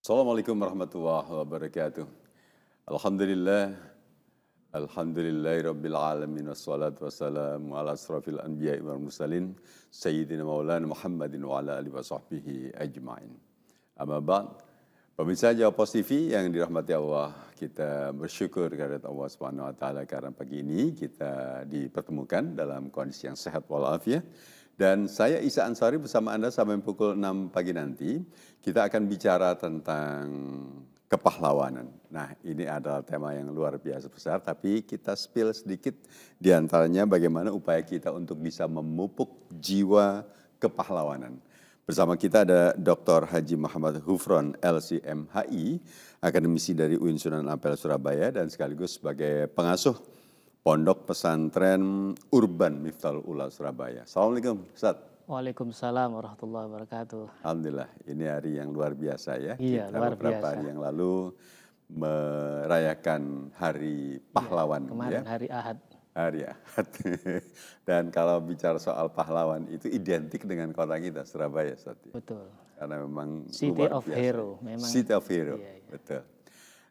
Assalamualaikum warahmatullahi wabarakatuh. Alhamdulillah, alhamdulillahirabbil alamin wassalatu wassalamu ala asrafil anbiya'i wal mursalin sayyidina maulana Muhammadin wa ala alihi washabbihi ajmain. Amma ba'd. Pemirsa Jawa Pos TV yang dirahmati Allah, kita bersyukur kehadirat Allah Subhanahu wa taala karena pagi ini kita dipertemukan dalam kondisi yang sehat walafiat. Dan saya Isa Ansari bersama Anda sampai pukul 6 pagi nanti, kita akan bicara tentang kepahlawanan. Nah, ini adalah tema yang luar biasa besar, tapi kita spill sedikit diantaranya bagaimana upaya kita untuk bisa memupuk jiwa kepahlawanan. Bersama kita ada Dr. Haji Muhammad Hufron, LCMHI, akademisi dari UIN Sunan Ampel Surabaya, dan sekaligus sebagai pengasuh Pondok Pesantren Urban Miftahul Ula Surabaya. Assalamualaikum, Ustaz. Waalaikumsalam warahmatullahi wabarakatuh. Alhamdulillah, ini hari yang luar biasa ya. Iya, kita luar beberapa biasa. hari yang lalu merayakan Hari Pahlawan. Kemarin ya. hari Ahad. Hari Ahad. Dan kalau bicara soal pahlawan itu identik dengan kota kita, Surabaya, Ustaz. Betul. Karena memang City luar of biasa. Hero. Memang. City of Hero, Iya. betul.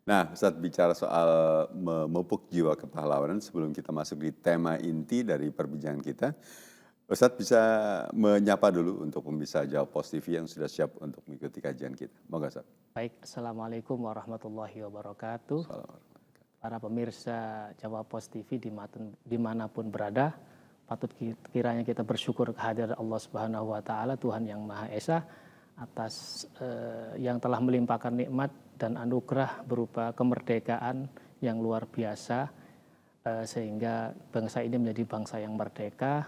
Nah, Ustaz, bicara soal memupuk jiwa kepahlawanan, sebelum kita masuk di tema inti dari perbincangan kita, Ustaz bisa menyapa dulu untuk pemirsa Jawa Pos TV yang sudah siap untuk mengikuti kajian kita. Moga, Ustaz. Baik, Assalamualaikum warahmatullahi wabarakatuh. Para pemirsa Jawa Pos TV dimanapun berada, patut kiranya kita bersyukur kehadiran Allah Subhanahu wa taala, Tuhan yang Maha Esa, atas yang telah melimpahkan nikmat dan anugerah berupa kemerdekaan yang luar biasa, sehingga bangsa ini menjadi bangsa yang merdeka,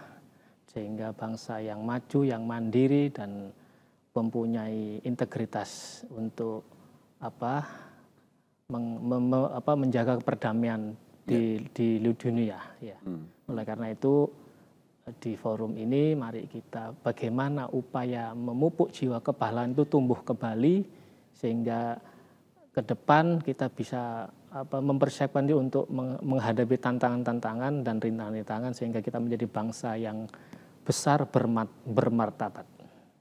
sehingga bangsa yang maju, yang mandiri, dan mempunyai integritas untuk menjaga perdamaian di dunia. Ya. Oleh karena itu, di forum ini mari kita bagaimana upaya memupuk jiwa kepahlawanan itu tumbuh kembali, sehingga ke depan kita bisa mempersiapkan diri untuk menghadapi tantangan-tantangan dan rintangan-rintangan, sehingga kita menjadi bangsa yang besar bermartabat.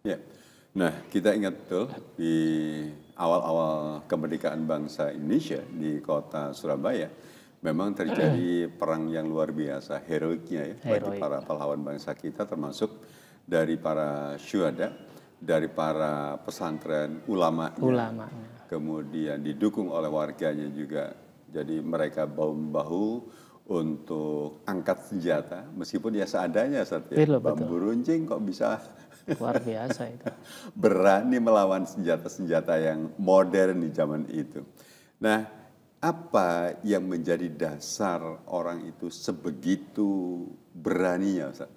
Ya. Nah, kita ingat betul di awal-awal kemerdekaan bangsa Indonesia di kota Surabaya, memang terjadi perang yang luar biasa, heroiknya ya, bagi para pahlawan bangsa kita, termasuk dari para syuhada, dari para pesantren ulama. Kemudian didukung oleh warganya juga. Jadi mereka bahu-membahu untuk angkat senjata, meskipun ya seadanya, Ustaz, ya. Bambu runcing kok bisa luar biasa itu. Berani melawan senjata-senjata yang modern di zaman itu. Nah, apa yang menjadi dasar orang itu sebegitu beraninya, Ustaz?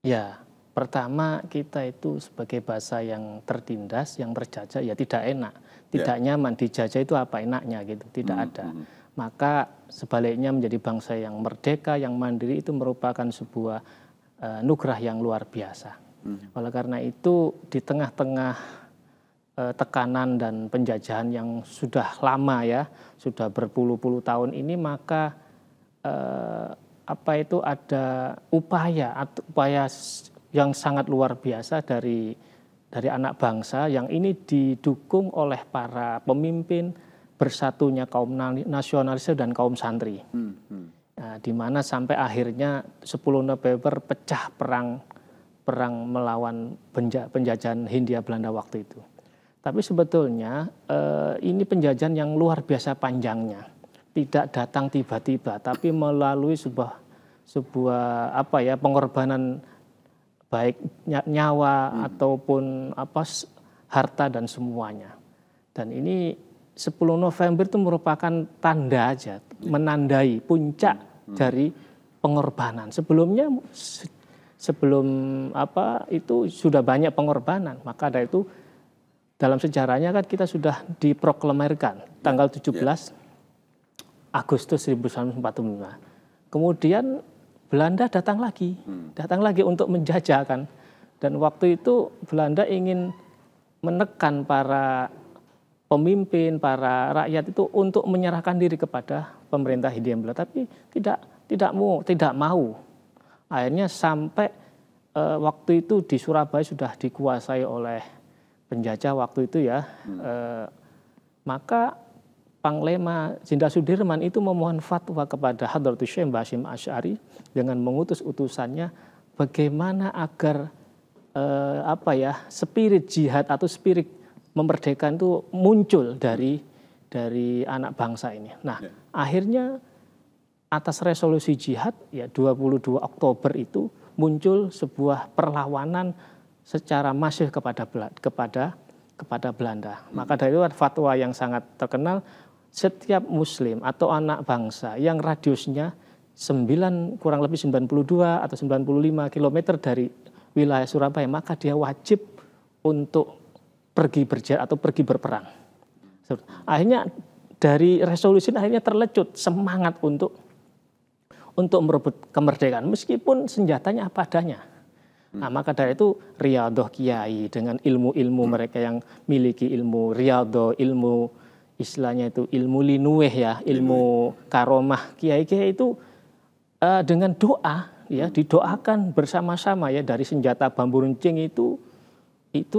Ya, pertama kita itu sebagai bangsa yang tertindas, yang terjajah, ya tidak enak, tidak nyaman. Dijajah itu apa enaknya gitu, tidak ada. Maka sebaliknya menjadi bangsa yang merdeka, yang mandiri itu merupakan sebuah nugrah yang luar biasa. Oleh karena itu, di tengah-tengah tekanan dan penjajahan yang sudah lama ya, sudah berpuluh-puluh tahun ini, maka ada upaya yang sangat luar biasa dari anak bangsa yang ini didukung oleh para pemimpin bersatunya kaum nasionalis dan kaum santri. Nah, di mana sampai akhirnya 10 November pecah perang melawan penjajahan Hindia Belanda waktu itu. Tapi sebetulnya ini penjajahan yang luar biasa panjangnya. Tidak datang tiba-tiba, tapi melalui sebuah pengorbanan, baik nyawa ataupun harta dan semuanya. Dan ini 10 November itu merupakan tanda aja, menandai puncak dari pengorbanan. Sebelum itu sudah banyak pengorbanan. Maka dari itu dalam sejarahnya kan kita sudah diproklamirkan tanggal 17 Agustus 1945. Kemudian Belanda datang lagi untuk menjajah kan. Dan waktu itu Belanda ingin menekan para pemimpin, para rakyat itu untuk menyerahkan diri kepada pemerintah Hindia Belanda, tapi tidak mau. Akhirnya sampai waktu itu di Surabaya sudah dikuasai oleh penjajah waktu itu ya. Maka Panglima Jenderal Sudirman itu memohon fatwa kepada Hadratus Syekh Mbah Hasyim Asy'ari dengan mengutus utusannya bagaimana agar spirit jihad atau spirit memerdekakan itu muncul dari anak bangsa ini. Nah, akhirnya atas resolusi jihad ya 22 Oktober itu muncul sebuah perlawanan secara masif kepada Belanda. Maka dari itu fatwa yang sangat terkenal, setiap muslim atau anak bangsa yang radiusnya kurang lebih 92 atau 95 km dari wilayah Surabaya, maka dia wajib untuk pergi berjihad atau pergi berperang. Akhirnya dari resolusi akhirnya terlecut semangat untuk merebut kemerdekaan meskipun senjatanya apa adanya. Nah, maka dari itu riyadhah kiai dengan ilmu-ilmu mereka yang miliki ilmu riyadhah, ilmu istilahnya itu ilmu linuweh ya, ilmu karomah kiai-kiai itu dengan doa ya, didoakan bersama-sama ya, dari senjata bambu runcing itu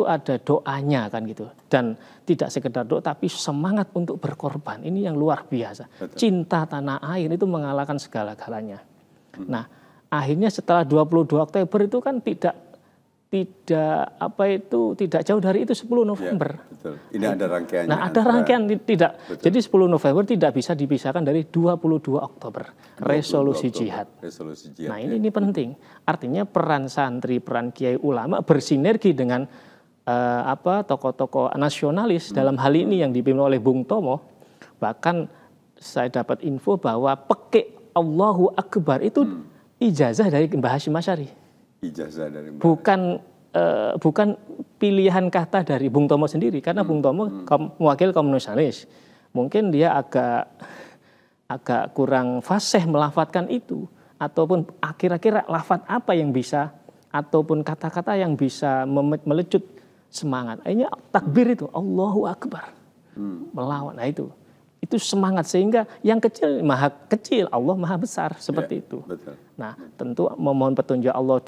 ada doanya kan gitu, dan tidak sekedar doa tapi semangat untuk berkorban. Ini yang luar biasa. Betul. Cinta tanah air itu mengalahkan segala-galanya. Nah, akhirnya setelah 22 Oktober itu kan tidak jauh dari itu 10 November. Ya, betul. Ini ada rangkaiannya. Nah, ada rangkaian tidak. Betul. Jadi 10 November tidak bisa dipisahkan dari 22 Oktober, resolusi jihad. Nah, ini penting. Artinya peran santri, peran kiai ulama bersinergi dengan tokoh-tokoh nasionalis dalam hal ini yang dipimpin oleh Bung Tomo. Bahkan saya dapat info bahwa pekik Allahu Akbar itu ijazah dari Mbah Hasyim Asy'ari. Ijazah dari bukan pilihan kata dari Bung Tomo sendiri, karena Bung Tomo mewakili kaum nasionalis. Mungkin dia agak kurang fasih melafadzkan itu, ataupun kira-kira lafadz apa yang bisa, ataupun kata-kata yang bisa melecut semangat. Akhirnya takbir itu Allahu Akbar, melawan. Nah, itu semangat, sehingga yang kecil maha kecil, Allah maha besar, seperti itu. Betul. Nah, tentu memohon petunjuk Allah,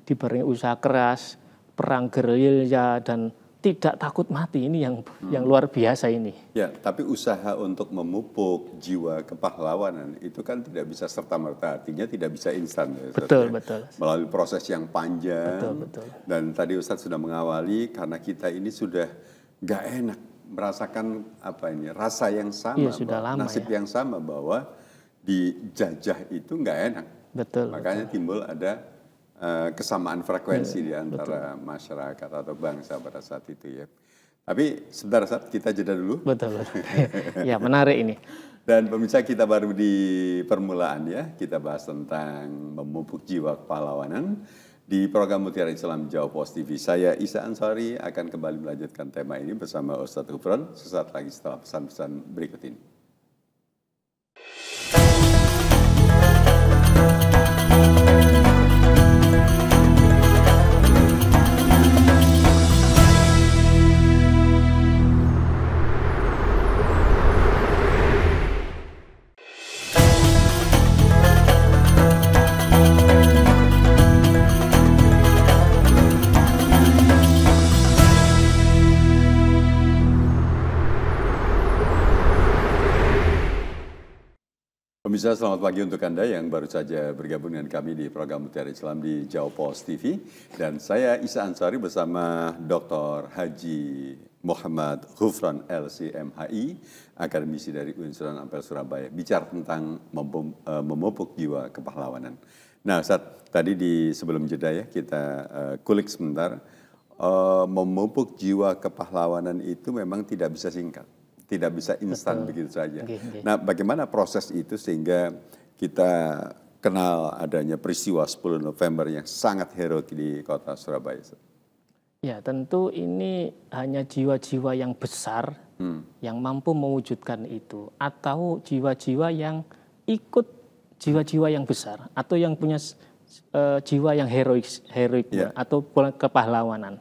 diberi usaha keras, perang gerilya, dan tidak takut mati. Ini yang luar biasa ini. Ya, tapi usaha untuk memupuk jiwa kepahlawanan itu kan tidak bisa serta-merta, artinya tidak bisa instan. Ya, betul. Melalui proses yang panjang. Betul. Dan tadi Ustadz sudah mengawali, karena kita ini sudah nggak enak merasakan rasa yang sama, nasib yang sama, bahwa dijajah itu nggak enak. Betul. Makanya timbul ada kesamaan frekuensi di antara masyarakat atau bangsa pada saat itu ya. Tapi sebentar, saat kita jeda dulu. Betul. Ya, menarik ini. Dan pemirsa, kita baru di permulaan ya, kita bahas tentang memupuk jiwa kepahlawanan. Di program Mutiara Islam Jawa Pos TV, saya Isa Ansari akan kembali melanjutkan tema ini bersama Ustadz Ghufron sesaat lagi setelah pesan-pesan berikut ini. Pemirsa, selamat pagi untuk Anda yang baru saja bergabung dengan kami di program Mutiara Islam di Jawa Pos TV. Dan saya Isa Ansari bersama Dr. Haji Muhammad Ghufron LCMHI, akademisi dari Universitas Ampel Surabaya, bicara tentang memupuk jiwa kepahlawanan. Nah, tadi sebelum jeda ya, kita kulik sebentar. Memupuk jiwa kepahlawanan itu memang tidak bisa singkat. Tidak bisa instan begitu saja. Nah, bagaimana proses itu sehingga kita kenal adanya peristiwa 10 November yang sangat heroik di kota Surabaya? Ya, tentu ini hanya jiwa-jiwa yang besar yang mampu mewujudkan itu, atau jiwa-jiwa yang ikut jiwa-jiwa yang besar, atau yang punya jiwa yang heroik atau kepahlawanan.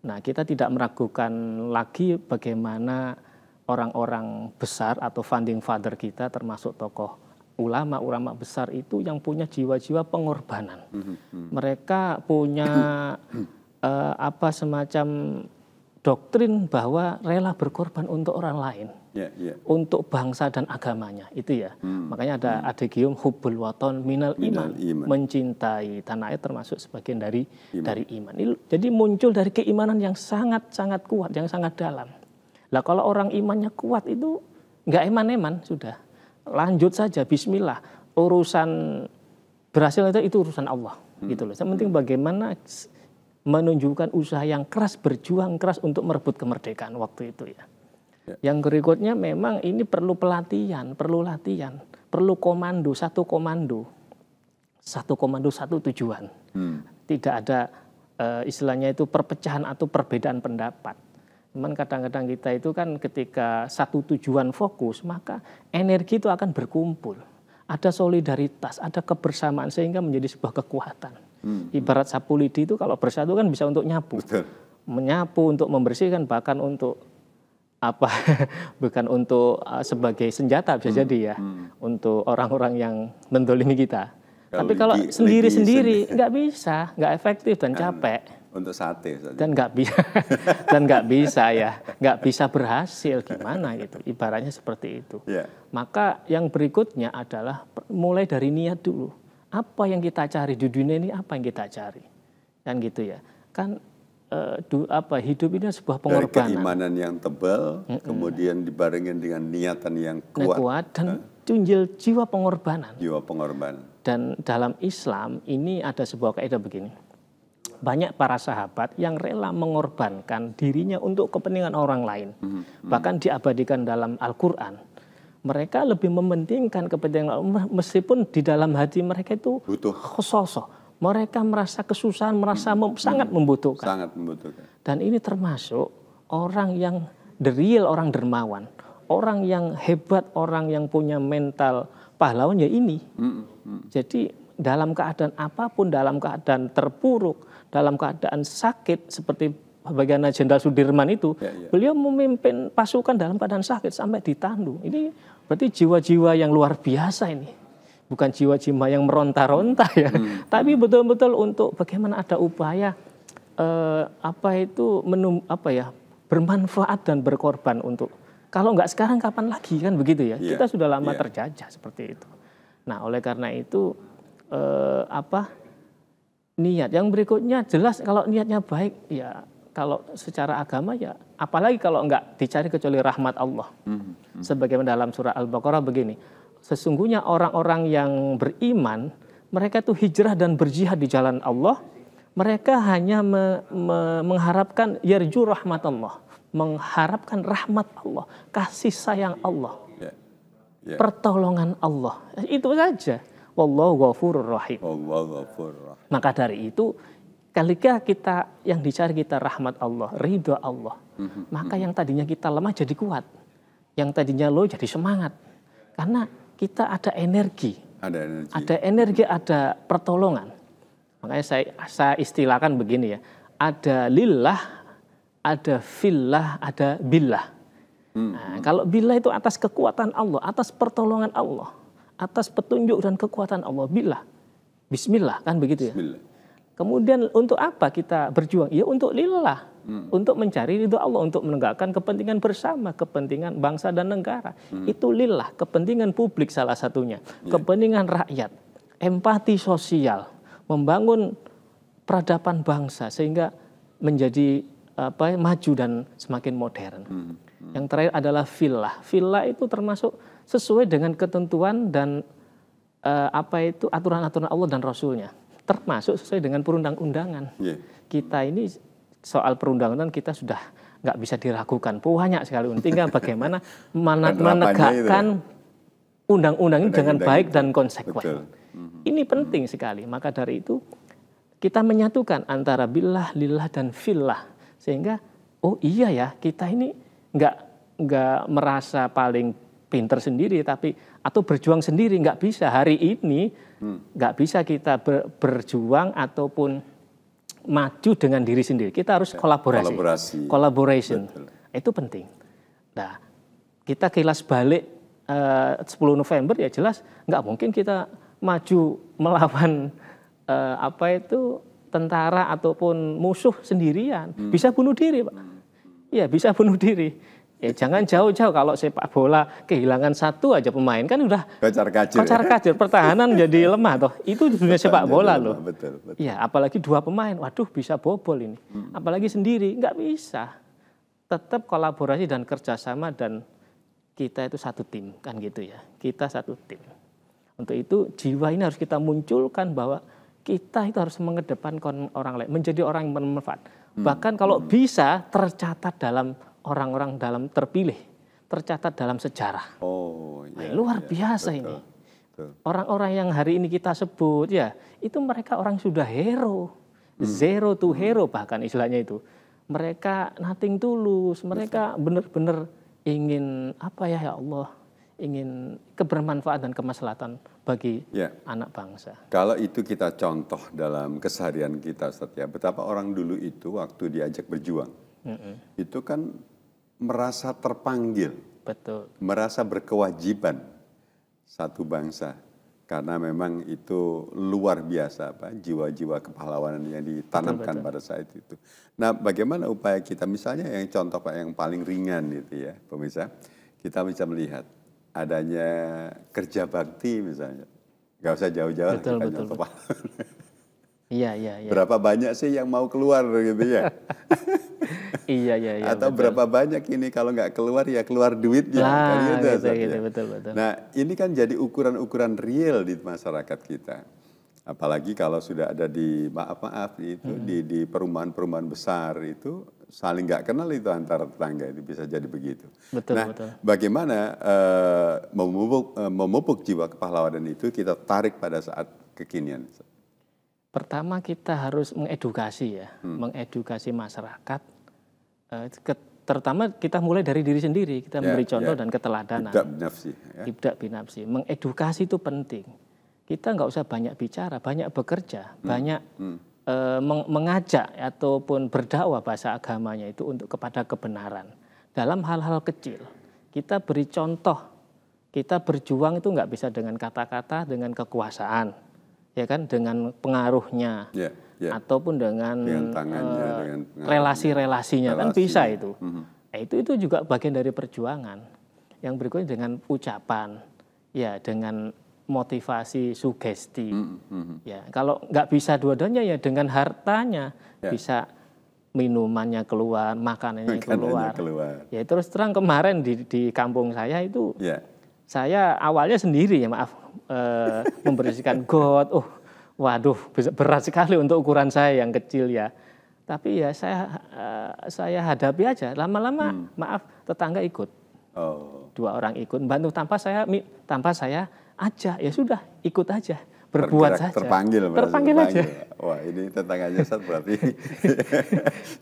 Nah, kita tidak meragukan lagi bagaimana orang-orang besar atau founding father kita, termasuk tokoh ulama besar itu yang punya jiwa-jiwa pengorbanan. Mereka punya semacam doktrin bahwa rela berkorban untuk orang lain, untuk bangsa dan agamanya, itu ya. Makanya ada adegium hubbul waton minal iman, mencintai tanah air termasuk sebagian dari iman. Jadi muncul dari keimanan yang sangat kuat, yang sangat dalam. Lah kalau orang imannya kuat itu nggak eman-eman, sudah lanjut saja, Bismillah. Urusan berhasil itu urusan Allah, gitu loh. Yang penting bagaimana menunjukkan usaha yang keras, berjuang keras untuk merebut kemerdekaan waktu itu ya. Yang berikutnya memang ini perlu pelatihan, perlu latihan, perlu komando, satu tujuan. Tidak ada istilahnya itu perpecahan atau perbedaan pendapat. Cuman kadang-kadang kita itu kan ketika satu tujuan fokus, maka energi itu akan berkumpul. Ada solidaritas, ada kebersamaan sehingga menjadi sebuah kekuatan. Ibarat sapu lidi itu kalau bersatu kan bisa untuk nyapu. Betul. Menyapu, untuk membersihkan, bahkan untuk apa bukan untuk sebagai senjata bisa jadi ya. Untuk orang-orang yang mendolimi kita. Tapi kalau sendiri-sendiri nggak bisa, nggak efektif dan capek. Untuk sate saja. Dan nggak bisa berhasil gimana gitu, ibaratnya seperti itu. Maka yang berikutnya adalah mulai dari niat dulu. Apa yang kita cari di dunia ini, apa yang kita cari, kan gitu ya. Kan hidup ini sebuah pengorbanan. Dari keimanan yang tebal, kemudian dibarengin dengan niatan yang kuat dan tunjil jiwa pengorbanan. Jiwa pengorbanan. Dan dalam Islam ini ada sebuah kaidah begini. Banyak para sahabat yang rela mengorbankan dirinya untuk kepentingan orang lain. Bahkan diabadikan dalam Al-Quran. Mereka lebih mementingkan kepentingan Allah, meskipun di dalam hati mereka itu khososo. Mereka merasa kesusahan, merasa sangat membutuhkan. Sangat membutuhkan. Dan ini termasuk orang yang the real, orang dermawan. Orang yang hebat, orang yang punya mental pahlawan ya ini. Jadi dalam keadaan apapun, dalam keadaan terpuruk, dalam keadaan sakit seperti bagaimana Jenderal Sudirman itu, beliau memimpin pasukan dalam keadaan sakit sampai ditandu. Ini berarti jiwa-jiwa yang luar biasa ini. Bukan jiwa-jiwa yang meronta-ronta ya, tapi betul-betul untuk bagaimana ada upaya bermanfaat dan berkorban untuk, kalau nggak sekarang kapan lagi kan begitu ya. Kita sudah lama terjajah seperti itu. Nah, oleh karena itu niat yang berikutnya jelas, kalau niatnya baik ya, kalau secara agama ya, apalagi kalau nggak dicari kecuali rahmat Allah. Sebagaimana dalam surah Al-Baqarah begini, sesungguhnya orang-orang yang beriman, mereka itu hijrah dan berjihad di jalan Allah, mereka hanya mengharapkan yarju rahmat Allah, mengharapkan rahmat Allah, kasih sayang Allah, pertolongan Allah, itu saja. Wallahu ghafurur rahim. Maka dari itu, ketika kita yang dicari kita rahmat Allah, ridho Allah, maka yang tadinya kita lemah jadi kuat, yang tadinya low jadi semangat, karena kita ada energi, ada pertolongan. Makanya saya istilahkan begini ya, ada lillah, ada fillah, ada billah. Nah, kalau billah itu atas kekuatan Allah, atas pertolongan Allah, atas petunjuk dan kekuatan Allah, billah, bismillah, kan begitu ya. Bismillah. Kemudian untuk apa kita berjuang? Ya untuk lillah, untuk mencari ridho Allah, untuk menegakkan kepentingan bersama, kepentingan bangsa dan negara. Itu lillah, kepentingan publik salah satunya, kepentingan rakyat, empati sosial, membangun peradaban bangsa sehingga menjadi maju dan semakin modern. Yang terakhir adalah fillah. Fillah itu termasuk sesuai dengan ketentuan dan aturan-aturan Allah dan Rasulnya. Termasuk sesuai dengan perundang-undangan. Kita ini soal perundang-undangan kita sudah nggak bisa diragukan. Banyak sekali. Tinggal bagaimana menegakkan undang-undang ini dengan baik dan konsekuen. Ini penting sekali. Maka dari itu kita menyatukan antara billah, lillah, dan fillah. Sehingga oh iya ya, kita ini nggak merasa paling pinter sendiri, tapi atau berjuang sendiri, nggak bisa. Hari ini nggak bisa kita berjuang ataupun maju dengan diri sendiri. Kita harus collaboration. Itu penting. Nah, kita kilas balik 10 November ya jelas nggak mungkin kita maju melawan tentara ataupun musuh sendirian. Bisa bunuh diri, Pak. ya bisa bunuh diri. Ya jangan jauh-jauh, kalau sepak bola kehilangan satu aja pemain kan udah kocar-kacir, pertahanan jadi lemah toh. Itu dunia sepak bola loh. Betul. Ya apalagi dua pemain, waduh bisa bobol ini. Apalagi sendiri, nggak bisa. Tetap kolaborasi dan kerjasama, dan kita itu satu tim kan gitu ya. Kita satu tim. Untuk itu jiwa ini harus kita munculkan, bahwa kita itu harus mengedepankan orang lain, menjadi orang yang bermanfaat. Bahkan kalau bisa tercatat dalam orang-orang dalam terpilih, tercatat dalam sejarah. Luar biasa ini. Orang-orang yang hari ini kita sebut ya, itu mereka orang sudah hero. Zero to hero bahkan istilahnya itu. Mereka nothing tulus, mereka benar-benar ingin apa ya Allah, ingin kebermanfaatan dan kemaslahatan bagi anak bangsa. Kalau itu kita contoh dalam keseharian kita, Ustaz, ya, betapa orang dulu itu waktu diajak berjuang, itu kan merasa terpanggil, betul, merasa berkewajiban satu bangsa, karena memang itu luar biasa jiwa-jiwa kepahlawanan yang ditanamkan pada saat itu. Nah, bagaimana upaya kita, misalnya yang contoh yang paling ringan itu ya, pemirsa, kita bisa melihat adanya kerja bakti misalnya, nggak usah jauh-jauh kita contoh pahlawan. Iya. Berapa banyak sih yang mau keluar gitu ya? Iya. Atau betul. Berapa banyak ini kalau nggak keluar ya keluar duitnya. Gitu, betul. Nah ini kan jadi ukuran-ukuran real di masyarakat kita. Apalagi kalau sudah ada di maaf itu di perumahan-perumahan besar itu saling nggak kenal itu antara tetangga, itu bisa jadi begitu. Betul. Bagaimana memupuk jiwa kepahlawanan itu kita tarik pada saat kekinian? Pertama kita harus mengedukasi ya, mengedukasi masyarakat. Terutama kita mulai dari diri sendiri, kita memberi contoh dan keteladanan. Ibda' binafsi. Mengedukasi itu penting. Kita nggak usah banyak bicara, banyak bekerja, banyak mengajak ataupun berdakwah bahasa agamanya itu untuk kepada kebenaran. Dalam hal-hal kecil, kita beri contoh. Kita berjuang itu nggak bisa dengan kata-kata, dengan kekuasaan, ya kan, dengan pengaruhnya, ataupun dengan tangannya, dengan relasi-relasinya kan bisa itu. Itu juga bagian dari perjuangan. Yang berikutnya dengan ucapan, ya dengan motivasi, sugesti. Ya, kalau nggak bisa dua-duanya ya dengan hartanya, bisa minumannya keluar, makanannya keluar. Ya terus terang kemarin di kampung saya itu, saya awalnya sendiri ya membersihkan got. Waduh, berat sekali untuk ukuran saya yang kecil ya. Tapi ya saya hadapi aja. Lama-lama tetangga ikut. 2 orang ikut bantu tanpa saya ajak, ya sudah ikut aja, berbuat saja. Terpanggil aja. Wah, ini tetangganya Ustaz berarti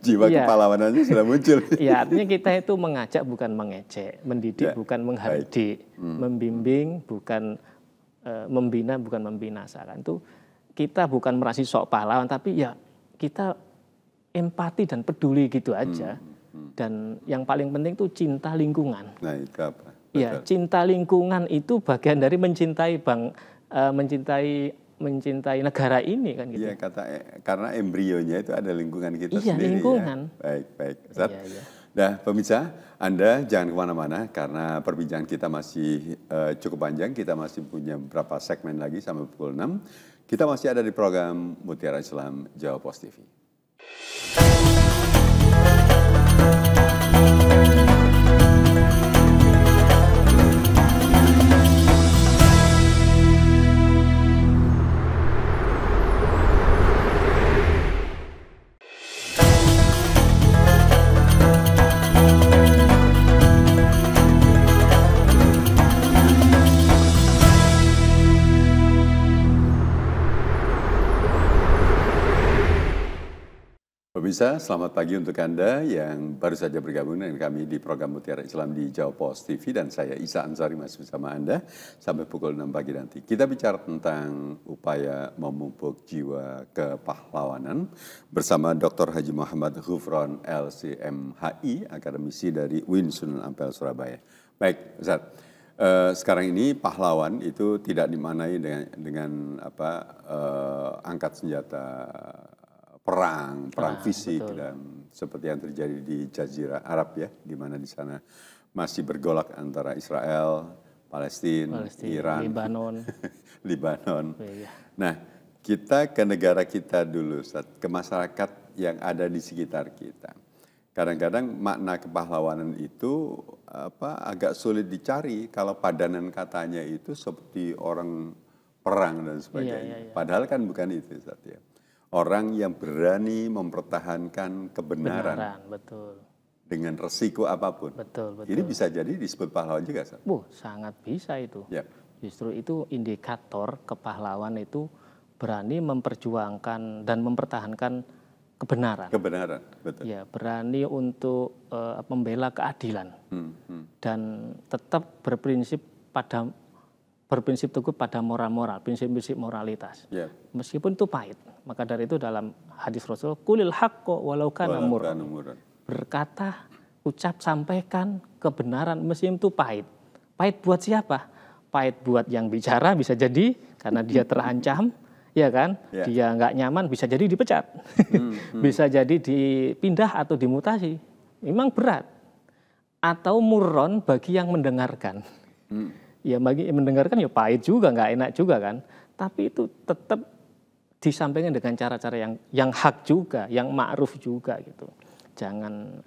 jiwa kepahlawanannya sudah muncul. Ya, artinya kita itu mengajak bukan mengejek, mendidik bukan menghardik, membimbing bukan membina bukan membinasakan. Itu kita bukan merasa sok pahlawan, tapi ya kita empati dan peduli gitu aja. Dan yang paling penting itu cinta lingkungan. Nah, itu apa? Ya, cinta lingkungan itu bagian dari mencintai mencintai negara ini kan gitu. Iya, karena embrionya itu ada lingkungan kita sendiri. Iya, lingkungan. Ya. Baik. Iya. Nah, pemirsa, Anda jangan kemana-mana karena perbincangan kita masih cukup panjang. Kita masih punya beberapa segmen lagi sampai pukul 6. Kita masih ada di program Mutiara Islam Jawa Pos TV. Pemirsa, selamat pagi untuk Anda yang baru saja bergabung dengan kami di program Mutiara Islam di Jawa Pos TV, dan saya Isa Ansari masih bersama Anda sampai pukul 6 pagi nanti. Kita bicara tentang upaya memupuk jiwa kepahlawanan bersama Dr. Haji Muhammad Ghufron LCMHI, akademisi dari UIN Sunan Ampel Surabaya. Baik, Ustaz. Sekarang ini pahlawan itu tidak dimaknai dengan angkat senjata perang fisik betul. dan seperti yang terjadi di Jazirah Arab ya, di mana di sana masih bergolak antara Israel, Palestina, Iran, Lebanon. Libanon. Iya. Nah, kita ke negara kita dulu, Ustaz, ke masyarakat yang ada di sekitar kita. Kadang-kadang makna kepahlawanan itu agak sulit dicari kalau padanan katanya itu seperti orang perang dan sebagainya. Iya. Padahal kan bukan itu, Ustaz ya. Orang yang berani mempertahankan kebenaran Betul. dengan resiko apapun. Betul. Ini bisa jadi disebut pahlawan juga, Ustaz. Sangat bisa itu. Ya. Justru itu indikator kepahlawan itu berani memperjuangkan dan mempertahankan kebenaran. Kebenaran, betul. Ya, berani untuk membela keadilan dan tetap berprinsip teguh pada moral, prinsip-prinsip moralitas. Yeah. Meskipun itu pahit. Maka dari itu dalam hadis Rasul, kulil haqqo walau kana murran. Berkata, ucap, sampaikan kebenaran meskipun itu pahit. Pahit buat siapa? Pahit buat yang bicara bisa jadi karena dia terancam. Ya kan, dia nggak nyaman, bisa jadi dipecat, bisa jadi dipindah atau dimutasi. Memang berat. Atau murron bagi yang mendengarkan. Ya bagi yang mendengarkan ya pahit juga, nggak enak juga kan. Tapi itu tetap disampaikan dengan cara-cara yang hak juga, yang ma'ruf juga gitu. Jangan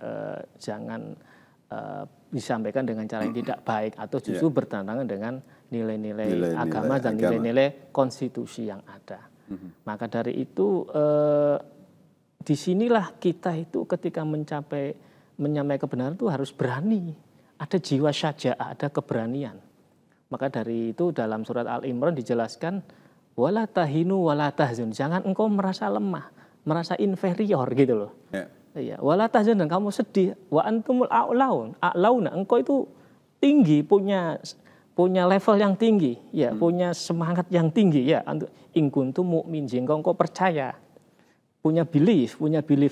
disampaikan dengan cara yang tidak baik atau justru bertentangan dengan nilai-nilai agama dan nilai-nilai konstitusi yang ada. Maka dari itu disinilah kita itu ketika menyampaikan kebenaran itu harus berani. Ada jiwa syaja'ah, ada keberanian. Maka dari itu dalam surat Al-Imran dijelaskan wala tahinu wala tahzun. Jangan engkau merasa lemah, merasa inferior gitu loh. Ya, wala tahzun, dan kamu sedih. Wa antumul a'launa. Engkau itu tinggi, punya level yang tinggi, ya, punya semangat yang tinggi, ya. In kuntum mu'min, jika engkau percaya, punya belief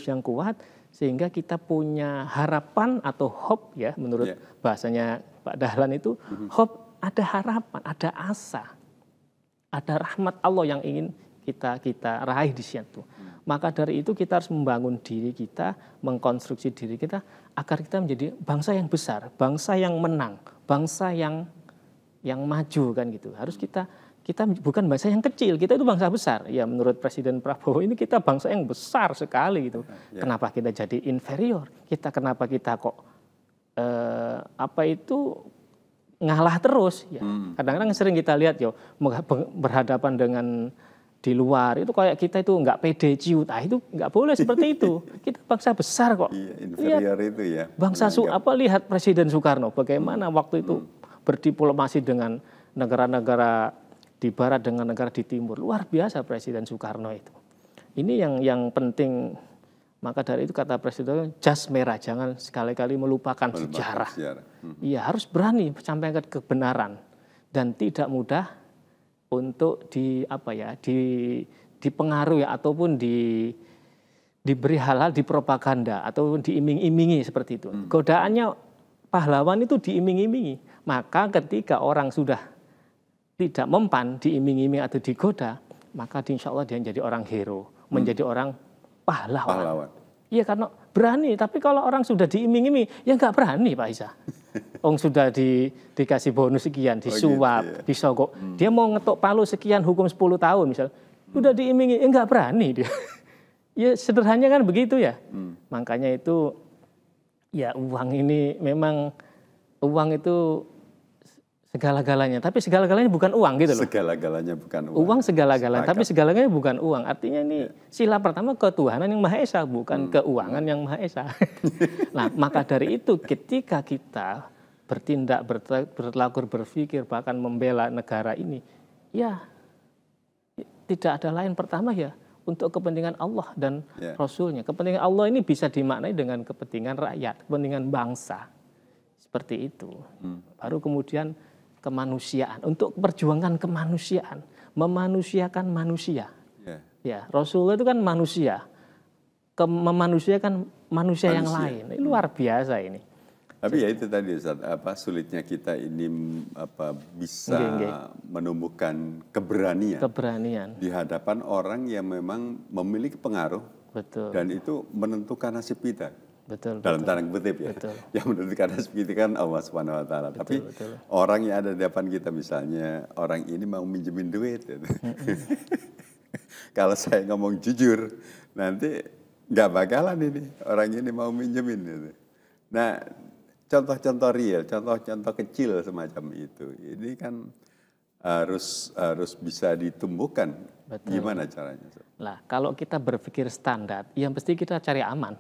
yang kuat, sehingga kita punya harapan atau hope, ya, menurut bahasanya Pak Dahlan itu, hope, ada harapan, ada asa, ada rahmat Allah yang ingin kita raih di situ. Maka dari itu kita harus membangun diri kita, mengkonstruksi diri kita agar kita menjadi bangsa yang besar, bangsa yang menang, bangsa yang maju kan gitu. Harus kita bukan bangsa yang kecil, kita itu bangsa besar. Ya menurut Presiden Prabowo ini kita bangsa yang besar sekali gitu. Kenapa kita jadi inferior? Kenapa kita kok ngalah terus? Ya. Kadang-kadang sering kita lihat berhadapan dengan di luar itu kayak kita itu nggak pede, ciut. Itu nggak boleh seperti itu. Kita bangsa besar kok. Inferior itu ya. Bangsa lihat Presiden Soekarno bagaimana waktu itu berdiplomasi dengan negara-negara di barat dengan negara di timur. Luar biasa Presiden Soekarno itu. Ini yang penting. Maka dari itu kata Presiden, jas merah, jangan sekali-kali melupakan sejarah. Iya, harus berani sampaikan kebenaran dan tidak mudah untuk dipengaruhi ataupun diberi hal-hal dipropaganda atau diiming-imingi seperti itu. Godaannya pahlawan itu diiming-imingi. Maka ketika orang sudah tidak mempan, diiming-iming atau digoda, maka insya Allah dia menjadi orang hero, menjadi orang pahlawan. Iya, karena berani. Tapi kalau orang sudah diiming-iming, ya nggak berani Pak Isa. Orang sudah dikasih bonus sekian, disuap, disogok. Dia mau ngetok palu sekian, hukum 10 tahun misal. Udah diimingi, nggak berani dia. Ya sederhananya kan begitu ya. Makanya itu, ya uang ini memang, uang itu segala-galanya, tapi segala-galanya bukan uang gitu loh. Segala-galanya bukan uang. Uang segala-galanya, tapi segala-galanya bukan uang. Artinya ini sila pertama ketuhanan yang Maha Esa, bukan keuangan yang Maha Esa. Nah, maka dari itu ketika kita bertindak, berlaku, berpikir, bahkan membela negara ini, ya tidak ada lain pertama ya untuk kepentingan Allah dan Rasulnya. Kepentingan Allah ini bisa dimaknai dengan kepentingan rakyat, kepentingan bangsa. Seperti itu. Baru kemudian kemanusiaan, untuk perjuangan kemanusiaan, memanusiakan manusia. Ya, Rasulullah itu kan manusia, memanusiakan manusia yang lain. Ini luar biasa ini. Tapi ya itu tadi Ustaz, sulitnya kita ini bisa menumbuhkan keberanian di hadapan orang yang memang memiliki pengaruh Betul. Dan itu menentukan nasib kita. Betul. Dalam tanda kutip ya. Betul. Yang menentukan nasib kita kan Allah Subhanahu wa taala. Tapi orang yang ada di depan kita misalnya, orang ini mau minjemin duit gitu. Kalau saya ngomong jujur, nanti nggak bakalan ini orang ini mau minjemin gitu. Nah, contoh-contoh real, contoh-contoh kecil semacam itu, ini kan harus bisa ditumbuhkan. Betul. Gimana caranya? Lah, kalau kita berpikir standar, yang pasti kita cari aman.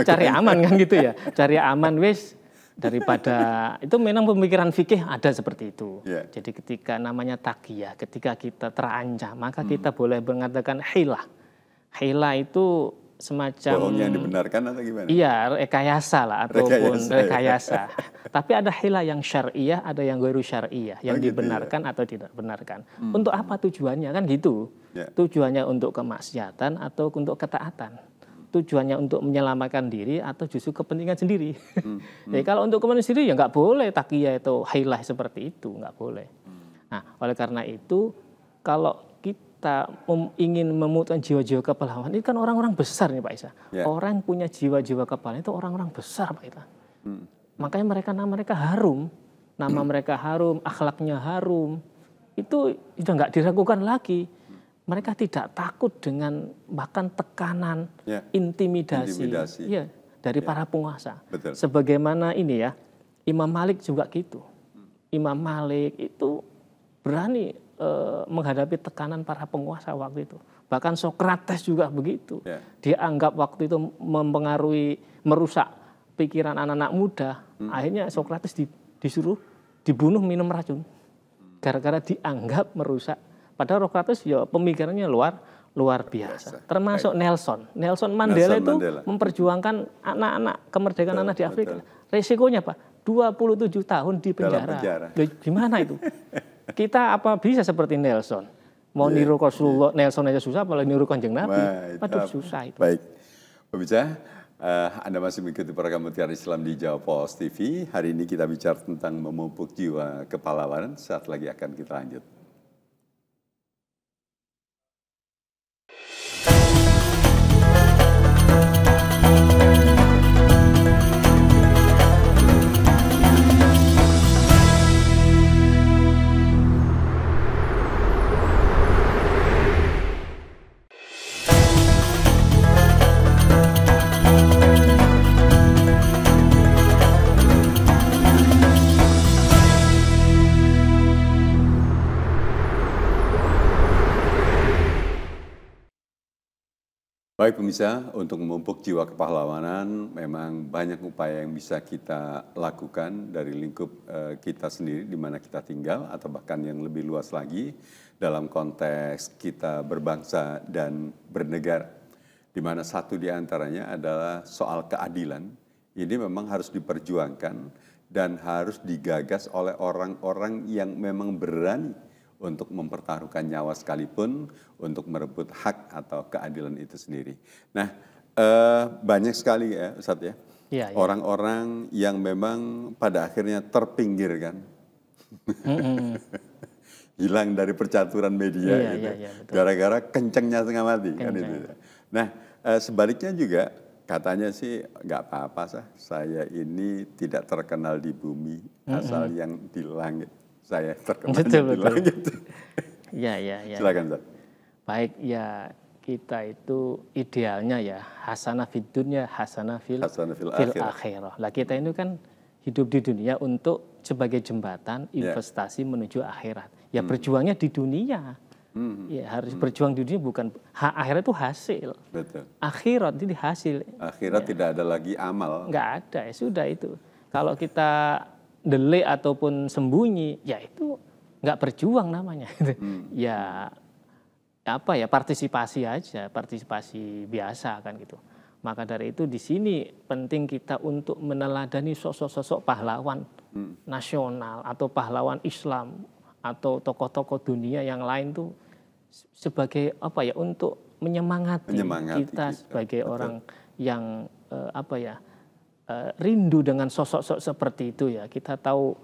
Cari aman kan gitu ya. Cari aman wis daripada itu memang pemikiran fikih ada seperti itu. Yeah. Jadi ketika namanya taqiyah, ketika kita terancam, maka kita boleh mengatakan hilah. Hilah itu semacam bohong yang dibenarkan atau gimana? Iya, rekayasa lah ataupun rekayasa. Tapi ada hilah yang syariah, ada yang ghairu syariah, yang dibenarkan atau tidak benarkan. Untuk apa tujuannya kan gitu? Yeah. Tujuannya untuk kemaksiatan atau untuk ketaatan? Tujuannya untuk menyelamatkan diri atau justru kepentingan sendiri. Jadi kalau untuk kepentingan sendiri ya nggak boleh taqiyah itu hilah seperti itu, nggak boleh. Nah, oleh karena itu kalau kita ingin memutuskan jiwa-jiwa kepahlawanan, ini kan orang-orang besar nih Pak Isa. Yeah. Orang punya jiwa-jiwa kepahlawanan itu orang-orang besar Pak Isa. Makanya nama mereka harum, nama mereka harum, akhlaknya harum. Itu sudah nggak diragukan lagi. Mereka tidak takut dengan bahkan tekanan, intimidasi. Ya, dari para penguasa. Betul. Sebagaimana ini ya, Imam Malik juga gitu. Imam Malik itu berani menghadapi tekanan para penguasa waktu itu. Bahkan Sokrates juga begitu. Dia anggap waktu itu mempengaruhi, merusak pikiran anak-anak muda. Akhirnya Sokrates disuruh dibunuh minum racun. Gara-gara dianggap merusak. Padahal Sokrates ya pemikirannya luar biasa. Termasuk Nelson Mandela itu memperjuangkan anak-anak kemerdekaan anak di Afrika. Resikonya Pak, 27 tahun di penjara. Gimana itu? Kita apa bisa seperti Nelson? Mau niru Rasulullah, Nelson aja susah, apalagi niru Kanjeng Nabi. Aduh susah itu. Baik, pemirsa, Anda masih mengikuti program Mutiara Islam di Jawa Pos TV. Hari ini kita bicara tentang memupuk jiwa kepahlawanan. Saat lagi akan kita lanjut. Baik pemirsa, untuk memupuk jiwa kepahlawanan memang banyak upaya yang bisa kita lakukan dari lingkup kita sendiri di mana kita tinggal atau bahkan yang lebih luas lagi dalam konteks kita berbangsa dan bernegara. Di mana satu di antaranya adalah soal keadilan. Ini memang harus diperjuangkan dan harus digagas oleh orang-orang yang memang berani untuk mempertaruhkan nyawa sekalipun untuk merebut hak atau keadilan itu sendiri. Nah, banyak sekali ya Ustadz ya, orang-orang yang memang pada akhirnya terpinggirkan, hilang dari percaturan media gitu, gara-gara kencengnya setengah mati kan itu. Nah, sebaliknya juga katanya sih nggak apa-apa saya ini tidak terkenal di bumi asal yang di langit. Saya terkenal di langit. Ya. Silakan, Ustaz. Baik, ya kita itu idealnya ya hasanah fid dunya, hasanah fil akhirah. Lah kita ini kan hidup di dunia untuk sebagai jembatan investasi menuju akhirat. Ya berjuangnya di dunia. Ya harus berjuang di dunia, bukan akhirat itu hasil. Betul. Akhirat itu hasil. Akhirat tidak ada lagi amal. Enggak ada, ya sudah itu. Kalau kita delik ataupun sembunyi, ya itu nggak berjuang namanya. Ya apa ya, partisipasi aja, partisipasi biasa kan gitu. Maka dari itu di sini penting kita untuk meneladani sosok-sosok pahlawan nasional atau pahlawan Islam atau tokoh-tokoh dunia yang lain tuh sebagai apa ya, untuk menyemangati kita sebagai orang yang rindu dengan sosok-sosok seperti itu ya. Kita tahu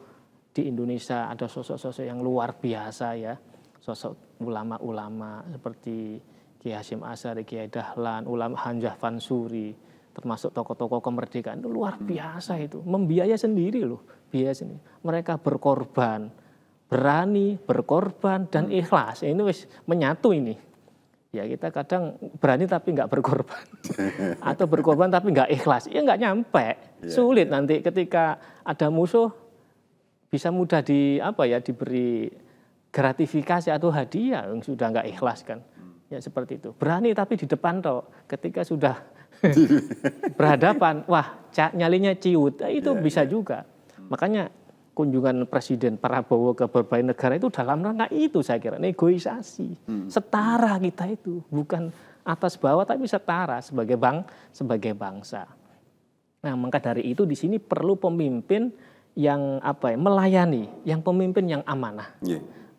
di Indonesia ada sosok-sosok yang luar biasa ya. Sosok ulama-ulama seperti Kiai Hasyim Asy'ari, Kiai Dahlan, ulama Hamzah Fansuri, termasuk tokoh-tokoh kemerdekaan itu luar biasa itu, membiayai sendiri loh, biaya sendiri. Mereka berkorban, berani berkorban dan ikhlas. Ini wis menyatu ini. Ya kita kadang berani tapi nggak berkorban, atau berkorban tapi nggak ikhlas, ya nggak nyampe, sulit nanti ketika ada musuh bisa mudah diberi gratifikasi atau hadiah yang sudah nggak ikhlas kan, ya seperti itu. Berani tapi di depan toh, ketika sudah berhadapan, wah nyalinya ciut, itu bisa juga. Makanya kunjungan Presiden Prabowo ke berbagai negara itu dalam rangka itu saya kira, negosiasi. Setara kita itu, bukan atas bawah tapi setara sebagai bangsa. Nah, maka dari itu di sini perlu pemimpin yang melayani, yang pemimpin yang amanah.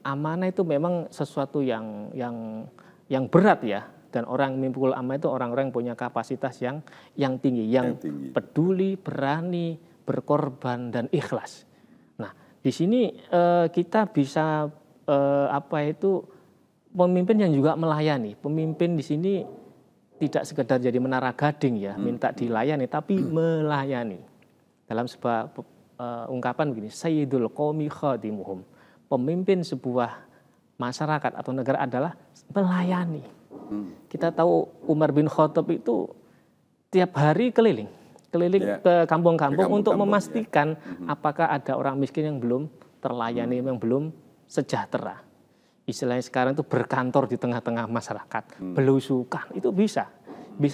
Amanah itu memang sesuatu yang berat ya, dan orang memimpin amanah itu orang-orang yang punya kapasitas yang tinggi, yang peduli, berani, berkorban dan ikhlas. Di sini kita bisa pemimpin yang juga melayani. Pemimpin di sini tidak sekedar jadi menara gading ya, minta dilayani, tapi melayani. Dalam sebuah ungkapan begini, Sayyidul Qaumi Khadimuhum. Pemimpin sebuah masyarakat atau negara adalah melayani. Kita tahu Umar bin Khattab itu tiap hari keliling ke kampung-kampung untuk memastikan apakah ada orang miskin yang belum terlayani, yang belum sejahtera. Istilahnya sekarang itu berkantor di tengah-tengah masyarakat, belusukan, itu bisa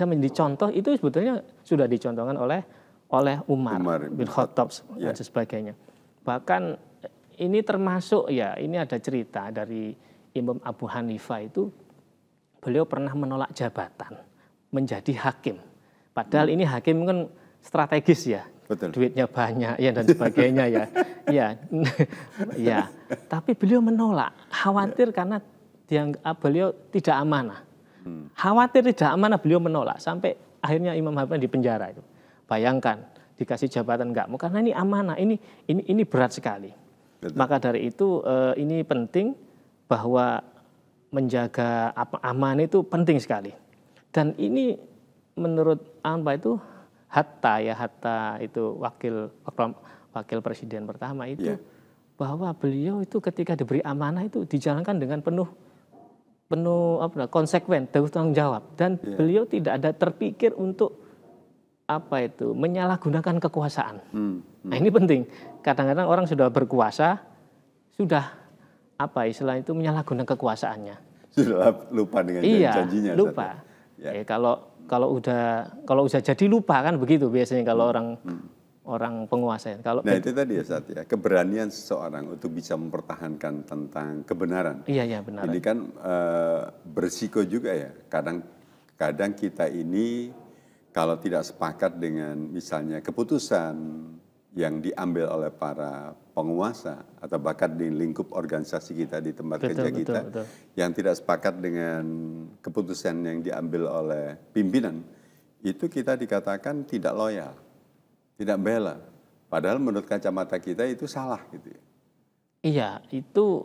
menjadi contoh. Itu sebetulnya sudah dicontohkan oleh Umar bin Khattab dan sebagainya. Bahkan ini termasuk ini ada cerita dari Imam Abu Hanifah itu, beliau pernah menolak jabatan menjadi hakim. Padahal ini hakim kan strategis ya, betul. Duitnya banyak ya dan sebagainya ya. Tapi beliau menolak, khawatir karena beliau tidak amanah. Khawatir tidak amanah, beliau menolak sampai akhirnya Imam Hanifah di penjara itu. Bayangkan dikasih jabatan enggak mau karena ini amanah, ini berat sekali. Betul. Maka dari itu ini penting bahwa menjaga amanah itu penting sekali. Dan ini menurut itu Hatta itu wakil presiden pertama itu, bahwa beliau itu ketika diberi amanah itu dijalankan dengan penuh konsekuen, tanggung jawab, dan beliau tidak ada terpikir untuk menyalahgunakan kekuasaan. Nah ini penting. Kadang-kadang orang sudah berkuasa, sudah istilah itu menyalahgunakan kekuasaannya. Sudah lupa dengan janjinya. Lupa. Kalau udah jadi lupa kan begitu biasanya kalau orang penguasa. Itu tadi ya keberanian seseorang untuk bisa mempertahankan tentang kebenaran. Iya benar. Ini kan berisiko juga ya. Kadang kita ini kalau tidak sepakat dengan misalnya keputusan yang diambil oleh para penguasa atau bahkan di lingkup organisasi kita di tempat kerja kita yang tidak sepakat dengan keputusan yang diambil oleh pimpinan, itu kita dikatakan tidak loyal, tidak bela. Padahal menurut kacamata kita itu salah gitu ya. Iya, itu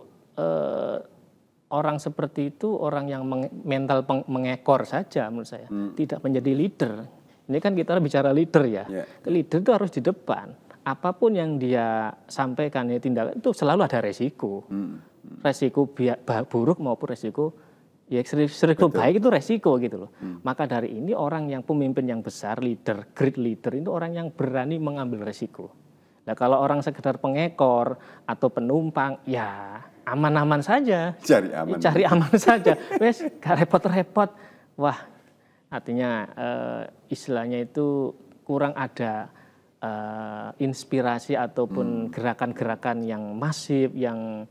orang seperti itu orang yang mental mengekor saja menurut saya, tidak menjadi leader. Ini kan kita bicara leader ya. Leader itu harus di depan. Apapun yang dia sampaikan tindakan itu selalu ada resiko. Resiko buruk maupun resiko baik itu resiko gitu loh. Maka dari ini orang yang pemimpin yang besar, great leader itu orang yang berani mengambil resiko. Nah kalau orang sekedar pengekor atau penumpang ya aman-aman saja. Cari aman saja. Wes gak repot-repot. Wah, artinya istilahnya itu kurang ada inspirasi ataupun gerakan-gerakan yang masif, yang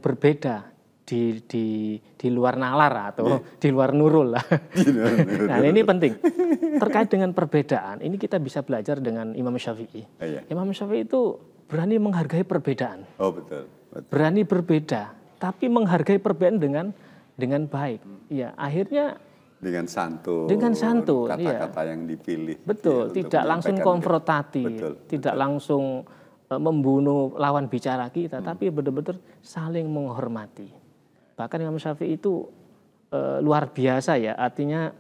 berbeda di luar nalar atau di luar nurul lah. Nah ini penting. Terkait dengan perbedaan, ini kita bisa belajar dengan Imam Syafi'i. Imam Syafi'i itu berani menghargai perbedaan. Oh betul. Berani berbeda, tapi menghargai perbedaan dengan baik. Ya akhirnya dengan santun, kata-kata yang dipilih. Betul, tidak langsung konfrontatif, tidak langsung membunuh lawan bicara kita, tapi benar-benar saling menghormati. Bahkan Imam Syafi'i itu luar biasa ya. Artinya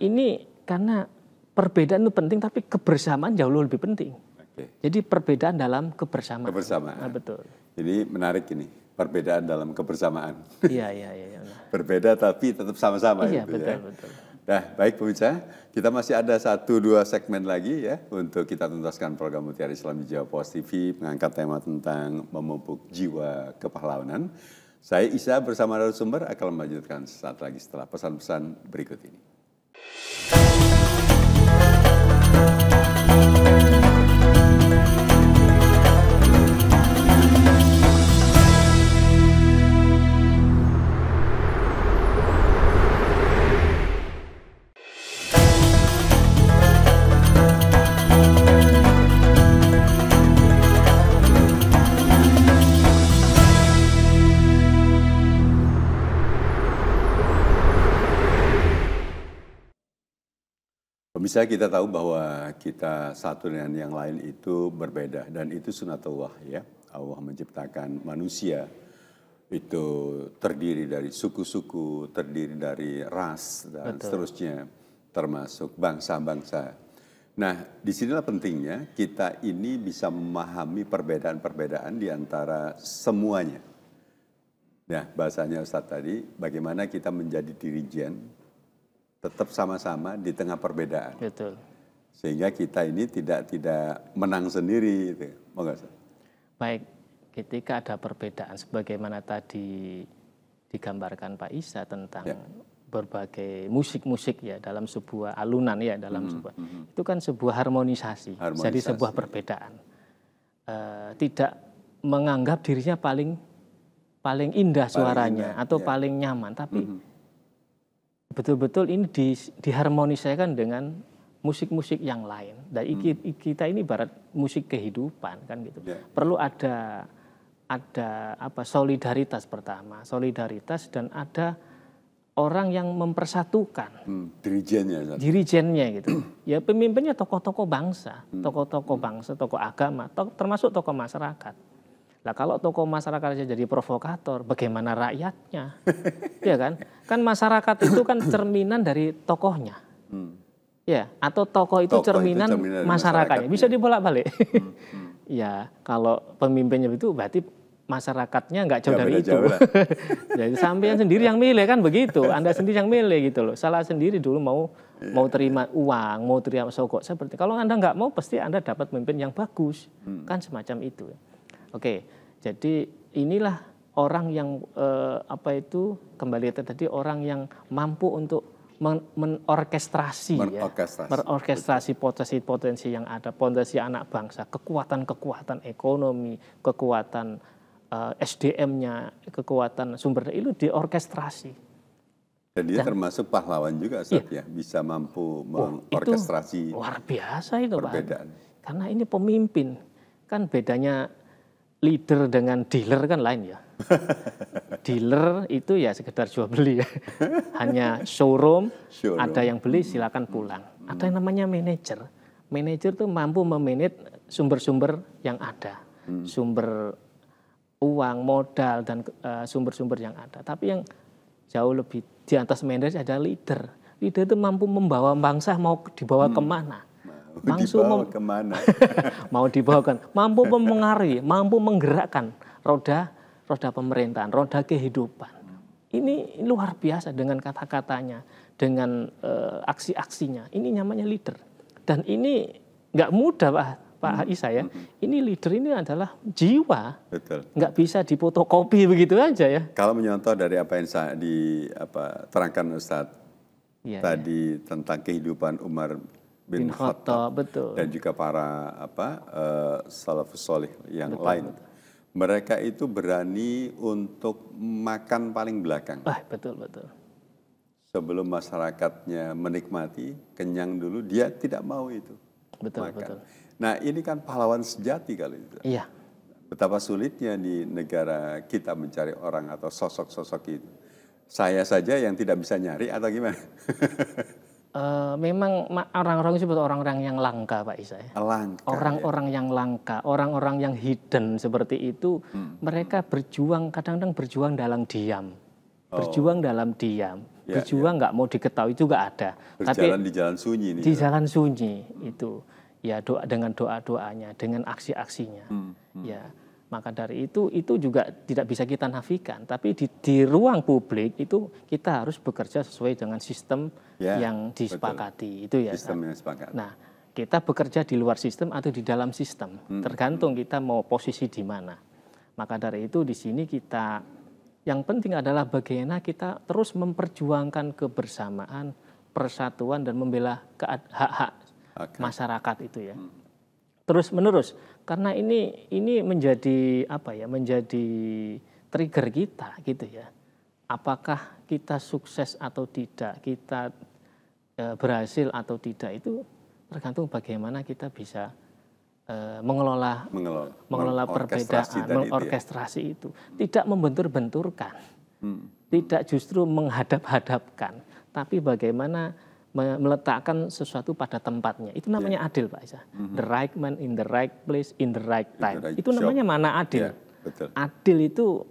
ini karena perbedaan itu penting, tapi kebersamaan jauh lebih penting. Jadi perbedaan dalam kebersamaan. Kebersamaan. Nah, betul. Jadi menarik ini, perbedaan dalam kebersamaan. Iya. Berbeda tapi tetap sama-sama. Iya, gitu, betul. Nah, baik pemirsa, kita masih ada 1-2 segmen lagi ya untuk kita tuntaskan program Mutiara Islam di Jawa Pos TV mengangkat tema tentang memupuk jiwa kepahlawanan. Saya Isa bersama narasumber akan melanjutkan sesaat lagi setelah pesan-pesan berikut ini. Bisa kita tahu bahwa kita satu dengan yang lain itu berbeda dan itu sunatullah ya. Allah menciptakan manusia itu terdiri dari suku-suku, terdiri dari ras dan seterusnya, termasuk bangsa-bangsa. Nah, disinilah pentingnya kita ini bisa memahami perbedaan-perbedaan di antara semuanya. Nah, bahasanya Ustadz tadi, bagaimana kita menjadi dirijen tetap sama-sama di tengah perbedaan. Betul. Sehingga kita ini tidak menang sendiri. Gitu. Baik, ketika ada perbedaan sebagaimana tadi digambarkan Pak Isa tentang berbagai musik-musik ya dalam sebuah alunan ya dalam sebuah itu kan sebuah harmonisasi. Jadi sebuah perbedaan. Tidak menganggap dirinya paling indah suaranya atau paling nyaman, tapi betul-betul ini diharmonisasikan dengan musik-musik yang lain. Dan kita ini ibarat musik kehidupan kan gitu. Perlu ada solidaritas pertama, solidaritas dan ada orang yang mempersatukan dirijennya gitu. Ya pemimpinnya tokoh-tokoh bangsa, tokoh agama, termasuk tokoh masyarakat. Nah kalau tokoh masyarakatnya jadi provokator, bagaimana rakyatnya? Ya kan? Kan masyarakat itu kan cerminan dari tokohnya. Ya, atau tokoh itu cerminan masyarakatnya. Bisa dibolak-balik. Ya, kalau pemimpinnya itu berarti masyarakatnya nggak jauh dari itu. Jadi sampean sendiri yang milih kan begitu. Anda sendiri yang milih gitu loh. Salah sendiri dulu mau terima uang, mau terima sogok seperti. Kalau Anda nggak mau, pasti Anda dapat pemimpin yang bagus. Kan semacam itu. Oke, jadi inilah orang yang kembali tadi orang yang mampu untuk menorkestrasi potensi-potensi yang ada, potensi anak bangsa, kekuatan-kekuatan ekonomi, kekuatan SDM-nya, kekuatan sumber daya itu diorkestrasi. Dan dia termasuk pahlawan juga, Ustaz, ya, bisa mampu mengorkestrasi. Luar biasa itu, perbedaan. Pak. Karena ini pemimpin, kan bedanya leader dengan dealer kan lain ya. Dealer itu ya sekedar jual beli ya. Hanya showroom, ada yang beli silakan pulang. Ada yang namanya manajer. Manajer itu mampu memanage sumber-sumber yang ada. Sumber uang, modal, dan sumber-sumber yang ada. Tapi yang jauh lebih di atas manajer ada leader. Leader itu mampu membawa bangsa mau dibawa kemana. Mau dibawakan, mampu mempengaruhi, mampu menggerakkan roda pemerintahan, roda kehidupan. Ini luar biasa dengan kata-katanya, dengan aksi-aksinya. Ini namanya leader. Dan ini nggak mudah Pak Isa ya. Ini leader ini adalah jiwa. Betul. Nggak bisa difotokopi begitu aja ya. Kalau menyontoh dari apa yang terangkan Ustadz tadi tentang kehidupan Umar bin Khattab dan juga para salafus sholih yang lain. Mereka itu berani untuk makan paling belakang. Betul. Sebelum masyarakatnya menikmati, kenyang dulu, dia tidak mau itu. Betul. Nah ini kan pahlawan sejati kali itu. Iya. Betapa sulitnya di negara kita mencari orang atau sosok-sosok itu. Saya saja yang tidak bisa nyari atau gimana? Memang orang-orang disebut orang-orang yang langka, Pak Isa. Orang-orang yang langka, orang-orang yang hidden seperti itu, mereka berjuang, kadang-kadang berjuang dalam diam. berjuang dalam diam, berjuang nggak mau diketahui juga ada. Berjalan di jalan sunyi nih. Di jalan sunyi itu, ya dengan doa-doanya, dengan aksi-aksinya, ya. Maka dari itu juga tidak bisa kita nafikan. Tapi di ruang publik itu kita harus bekerja sesuai dengan sistem yang disepakati. Itu ya. Sistem yang sepakat. Nah, kita bekerja di luar sistem atau di dalam sistem, tergantung kita mau posisi di mana. Maka dari itu di sini kita, yang penting adalah bagaimana kita terus memperjuangkan kebersamaan, persatuan dan membela hak-hak masyarakat itu ya. Terus menerus, karena ini menjadi menjadi trigger kita gitu ya. Apakah kita sukses atau tidak, kita berhasil atau tidak, itu tergantung bagaimana kita bisa mengelola perbedaan, mengorkestrasi itu. Tidak membentur-benturkan, tidak justru menghadap-hadapkan, tapi bagaimana meletakkan sesuatu pada tempatnya. Itu namanya adil, Pak Isa. The right man in the right place in the right time. Itu namanya mana adil. Betul. Adil itu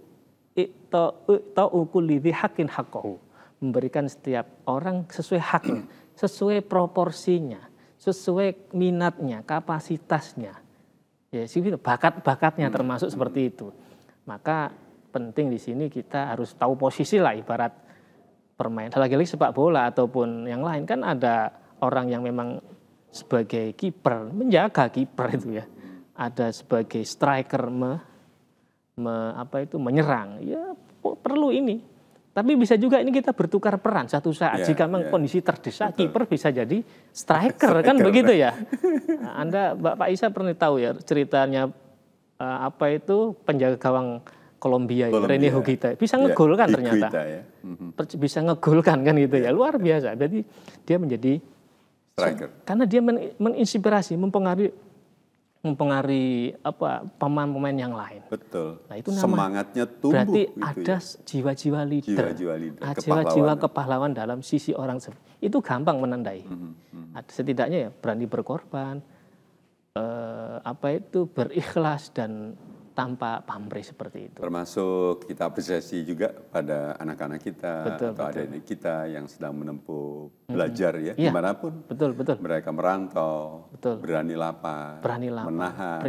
ta'ukulidhi hakin haqqahu. Memberikan setiap orang sesuai haknya, sesuai proporsinya, sesuai minatnya, kapasitasnya. Ya, bakat-bakatnya termasuk seperti itu. Maka penting di sini kita harus tahu posisi lah, ibarat permain. Lagi-lagi sepak bola ataupun yang lain kan ada orang yang memang sebagai kiper, menjaga kiper itu ya. Ada sebagai striker menyerang. Ya perlu ini. Tapi bisa juga ini kita bertukar peran satu saat. Jika memang kondisi terdesak, kiper bisa jadi striker kan begitu ya. Anda Pak Isa pernah tahu ya ceritanya penjaga gawang Kolombia. Rene Higuita bisa ngegol kan ternyata. Bisa ngegol kan gitu ya. Luar biasa. Jadi dia menjadi striker. Karena dia menginspirasi, mempengaruhi pemain-pemain yang lain. Betul. Nah, itu semangatnya tumbuh. Berarti ada jiwa-jiwa leader. Jiwa-jiwa kepahlawan dalam sisi orang. Itu gampang menandai. Setidaknya ya berani berkorban, berikhlas dan tanpa pamrih seperti itu. Termasuk kita apresiasi juga pada anak-anak kita atau adik-adik kita yang sedang menempuh belajar ya, dimanapun. Betul. Mereka merantau, berani lapar, menahan,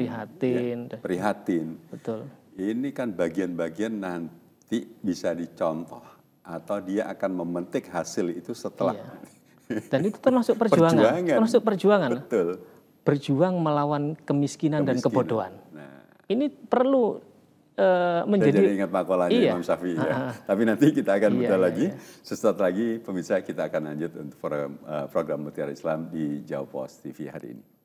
prihatin. Betul. Ini kan bagian-bagian nanti bisa dicontoh atau dia akan memetik hasil itu setelah. Dan itu termasuk perjuangan. Betul. Berjuang melawan kemiskinan dan kebodohan. Ini perlu menjadi. Jadi ingat makalahnya Imam Syafi'i ya. Tapi nanti kita akan buka lagi. Sesaat lagi pemirsa kita akan lanjut untuk program Mutiara Islam di Jawa Pos TV hari ini.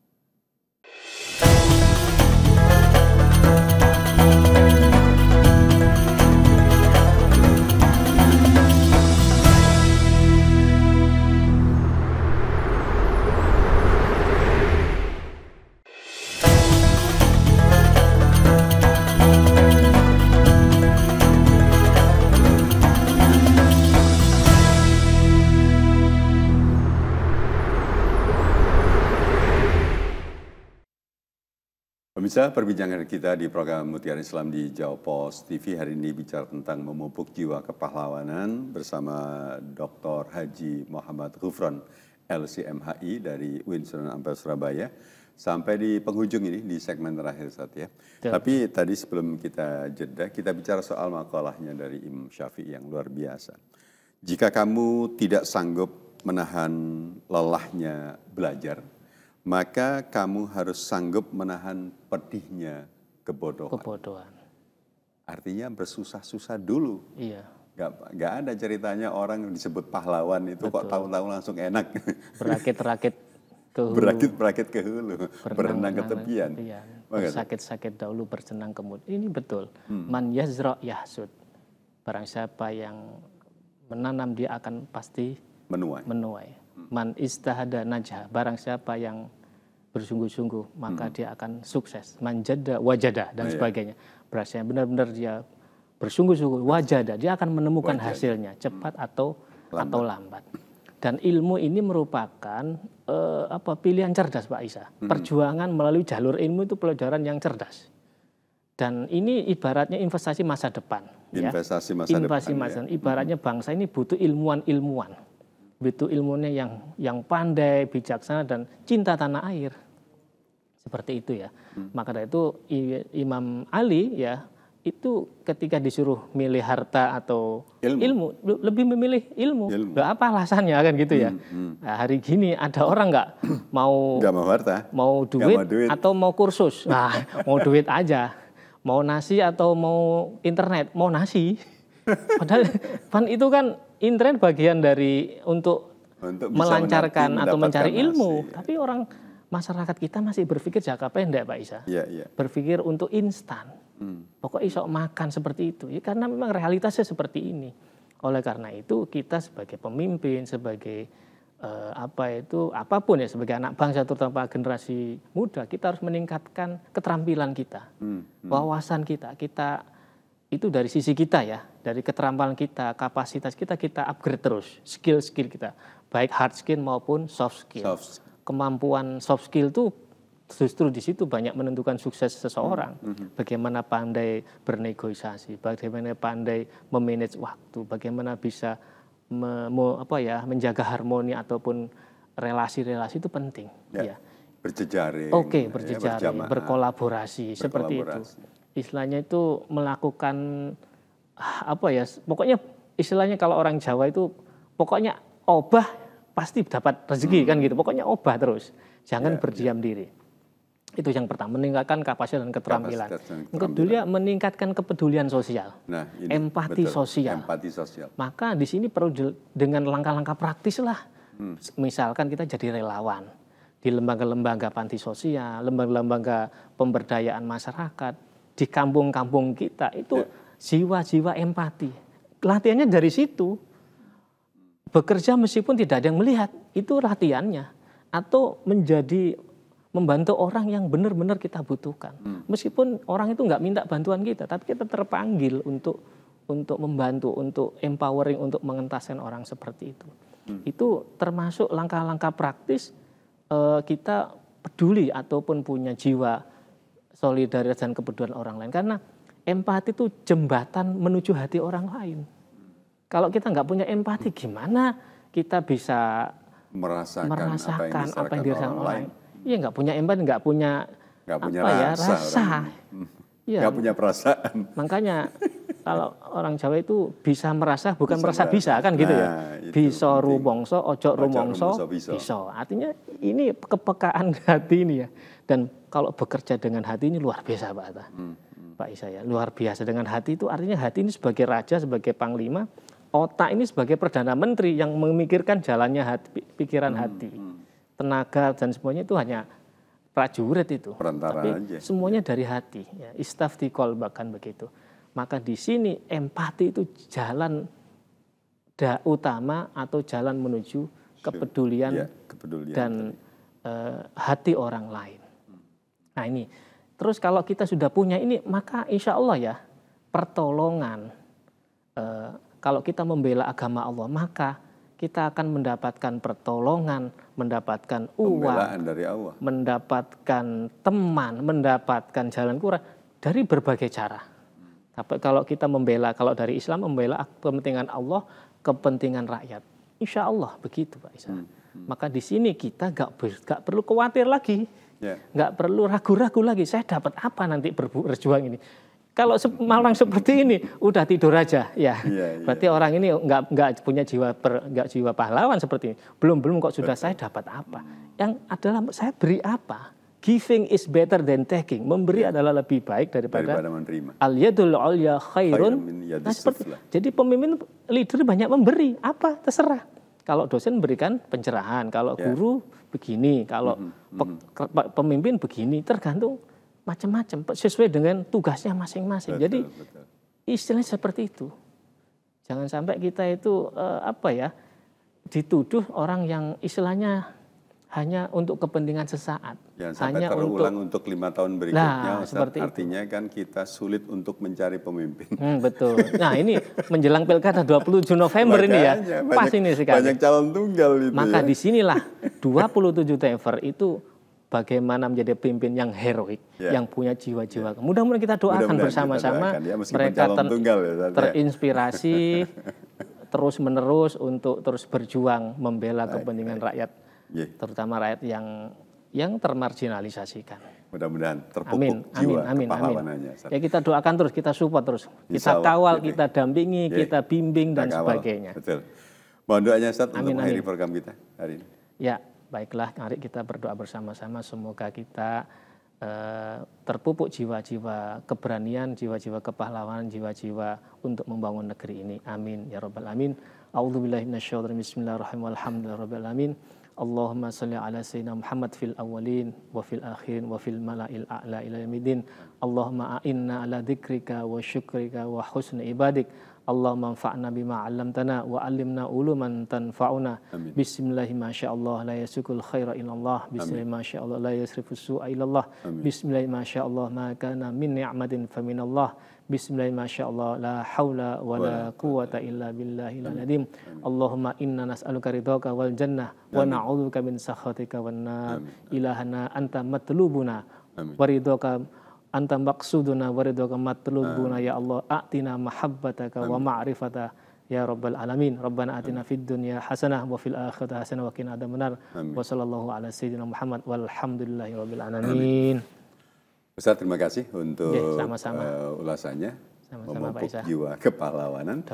Pemirsa, perbincangan kita di program Mutiara Islam di Jawa Pos TV hari ini bicara tentang memupuk jiwa kepahlawanan bersama Dr. Haji Muhammad Ghufron, LCMHI dari UIN Sunan Ampel Surabaya. Sampai di penghujung ini, di segmen terakhir saat ya. Tapi tadi sebelum kita jeda, kita bicara soal makalahnya dari Imam Syafi'i yang luar biasa. Jika kamu tidak sanggup menahan lelahnya belajar, maka kamu harus sanggup menahan pedihnya kebodohan. Artinya bersusah-susah dulu. Iya. Gak ada ceritanya orang disebut pahlawan itu kok tahu-tahu langsung enak. Berakit-rakit ke hulu. Berakit-rakit ke hulu. Berenang ke tepian. Iya. Bersakit-sakit dahulu bersenang kemudian. Ini betul. Man yazra' yahsud. Barang siapa yang menanam dia akan pasti menuai. Man istahada najah, barang siapa yang bersungguh-sungguh maka dia akan sukses. Man jada wajada dan sebagainya. Berarti benar-benar dia bersungguh-sungguh wajada, dia akan menemukan hasilnya cepat atau lambat. Dan ilmu ini merupakan pilihan cerdas, Pak Isa. Perjuangan melalui jalur ilmu itu pelajaran yang cerdas. Dan ini ibaratnya investasi masa depan. investasi masa investasi depan. masa depan. Ibaratnya bangsa ini butuh ilmuwan-ilmuwan, butuh ilmunya yang pandai, bijaksana dan cinta tanah air. Seperti itu ya. Maka dari itu Imam Ali ya itu ketika disuruh milih harta atau ilmu lebih memilih ilmu. Loh, apa alasannya kan gitu ya. Nah, hari gini ada orang nggak mau harta, mau duit atau mau kursus. Nah, mau duit aja. Mau nasi atau mau internet, mau nasi. Padahal kan itu kan internet bagian dari untuk melancarkan atau mencari ilmu. Nasi. Tapi orang masyarakat kita masih berpikir jangka pendek, Pak Isa. Berpikir untuk instan. Pokoknya isok makan seperti itu. Ya, karena memang realitasnya seperti ini. Oleh karena itu kita sebagai pemimpin, sebagai apapun ya, sebagai anak bangsa terutama generasi muda, kita harus meningkatkan keterampilan kita, wawasan kita. Kita itu dari sisi kita ya, dari keterampilan kita, kapasitas kita upgrade terus, skill-skill kita, baik hard skill maupun soft skill. Kemampuan soft skill itu justru di situ banyak menentukan sukses seseorang. Bagaimana pandai bernegosiasi, bagaimana pandai memanage waktu, bagaimana bisa menjaga harmoni ataupun relasi-relasi itu penting. Ya. Berjejaring. Berjejaring, berkolaborasi seperti itu. Istilahnya itu melakukan pokoknya istilahnya kalau orang Jawa itu pokoknya obah pasti dapat rezeki kan gitu. Pokoknya obah terus. Jangan berdiam diri. Itu yang pertama, meningkatkan kapasitas dan keterampilan. Yang kedua, meningkatkan kepedulian sosial. Nah, ini empati sosial. Maka di sini perlu dengan langkah-langkah praktis lah. Misalkan kita jadi relawan di lembaga-lembaga panti sosial, lembaga-lembaga pemberdayaan masyarakat, di kampung-kampung kita itu jiwa-jiwa empati. Latihannya dari situ. Bekerja meskipun tidak ada yang melihat, itu latihannya. Atau membantu orang yang benar-benar kita butuhkan. Meskipun orang itu nggak minta bantuan kita, tapi kita terpanggil untuk membantu, untuk empowering, untuk mengentaskan orang seperti itu. Itu termasuk langkah-langkah praktis kita peduli ataupun punya jiwa solidaritas dan kepedulian orang lain. Karena empati itu jembatan menuju hati orang lain. Kalau kita nggak punya empati, gimana kita bisa merasakan apa yang dirasakan orang lain? Iya, nggak punya empati, nggak punya rasa. Nggak punya perasaan. Makanya kalau orang Jawa itu bisa merasa, bukan merasa bisa kan gitu ya. Bisa rumongso, ojo rumongso, bisa. Artinya ini kepekaan hati ini ya. Dan kalau bekerja dengan hati ini luar biasa Pak Isa ya. Luar biasa dengan hati itu artinya hati ini sebagai raja, sebagai panglima. Otak ini sebagai Perdana Menteri yang memikirkan jalannya hati, pikiran hati. Tenaga dan semuanya itu hanya prajurit itu. Perantara tapi aja. Semuanya dari hati. Ya. Istafti bahkan begitu. Maka di sini empati itu jalan utama atau jalan menuju kepedulian dan hati orang lain. Nah ini. Terus kalau kita sudah punya ini, maka insya Allah ya pertolongan. Kalau kita membela agama Allah, maka kita akan mendapatkan pertolongan, mendapatkan uang, dari Allah, mendapatkan teman, mendapatkan jalan keluar dari berbagai cara. Tapi kalau kita membela, kalau dari Islam membela kepentingan Allah, kepentingan rakyat, insya Allah begitu Pak Isa. Maka di sini kita gak perlu khawatir lagi, gak perlu ragu-ragu lagi. Saya dapat apa nanti berjuang ini? Kalau orang seperti ini udah tidur aja, berarti orang ini nggak punya jiwa pahlawan seperti ini. Belum kok sudah saya dapat apa? Yang adalah saya beri apa? Giving is better than taking. Memberi adalah lebih baik daripada menerima. Al-yadul ulya khairun. Nah, jadi pemimpin leader banyak memberi apa terserah. Kalau dosen memberikan pencerahan, kalau guru begini, kalau pemimpin begini, tergantung. Macam-macam sesuai dengan tugasnya masing-masing. Jadi istilahnya seperti itu. Jangan sampai kita itu dituduh orang yang istilahnya hanya untuk kepentingan sesaat. Jangan sampai terulang untuk 5 tahun berikutnya. Artinya kan kita sulit untuk mencari pemimpin. Betul. Nah ini menjelang pilkada 27 November ini ya. Pas ini sekali. Banyak calon tunggal itu. Maka disinilah 27 November itu bagaimana menjadi pemimpin yang heroik, yang punya jiwa-jiwa. Mudah-mudahan kita doakan bersama-sama mereka terinspirasi terus-menerus untuk terus berjuang membela kepentingan rakyat, terutama rakyat yang termarginalisasikan. Mudah-mudahan terpupuk jiwa kepahlawanannya. Ya kita doakan terus, kita support terus, kita kawal, kita dampingi, kita bimbing dan sebagainya. Betul. Mohon doanya Ustaz untuk mengakhiri program kita hari ini. Ya, baiklah, mari kita berdoa bersama-sama. Semoga kita terpupuk jiwa-jiwa keberanian, jiwa-jiwa kepahlawanan, jiwa-jiwa untuk membangun negeri ini. Amin ya rabbal alamin. A'udzubillahi minasyaitonir rajim. Bismillahirrahmanirrahim. Alhamdulillahirabbil alamin. Allahumma shalli ala sayyidina Muhammad fil awwalin wa fil akhirin wa fil mala'il a'la ila yaumil. Allahumma a'inna ala dzikrika wa syukrika wa husni ibadik. Allahumma anfa'na bima 'allamtana wa 'allimna uluman tanfa'una. Bismillahi ma sya'allah la yasukul khaira illallah. Bismillahi ma sya'allah la yasrifus su'a illallah. Bismillahi ma sya'allah ma kana min ni'matin faminallah. Bismillahi ma sya'allah la haula wa la quwwata illa billahil azim. Allahumma inna nas'aluka ridhaka wal jannah wa na'udzubika min sakhatika wan nar. Ilahana anta matlubuna wa ridhaka anta maqsuduna wa ridhaka matlubuna ya Allah. A'tina mahabbataka wa ma'rifata ya rabbal alamin. Rabbana atina fid dunya hasanah wa fil akhirati hasanah wa qina adzabannar. Wa sallallahu ala sayyidina Muhammad walhamdulillahi rabbil alamin. Ustaz, terima kasih untuk ulasannya, memupuk jiwa kepahlawanan.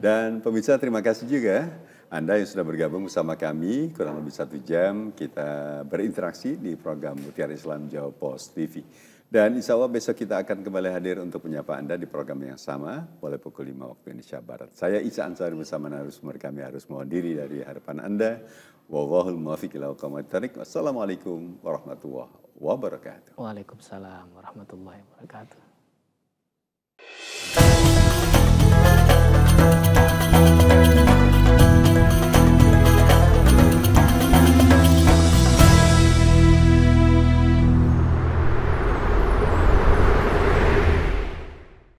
Dan pemirsa, terima kasih juga Anda yang sudah bergabung bersama kami kurang lebih 1 jam kita berinteraksi di program Mutiara Islam Jawa Pos TV. Dan insya Allah besok kita akan kembali hadir untuk menyapa Anda di program yang sama mulai pukul 5 waktu Indonesia Barat. Saya Ica Ansari bersama narasumber kami harus mohon diri dari hadapan Anda. Wallahul muwaffiq ila aqwamit thoriq. Wassalamualaikum warahmatullahi wabarakatuh. Waalaikumsalam warahmatullahi wabarakatuh.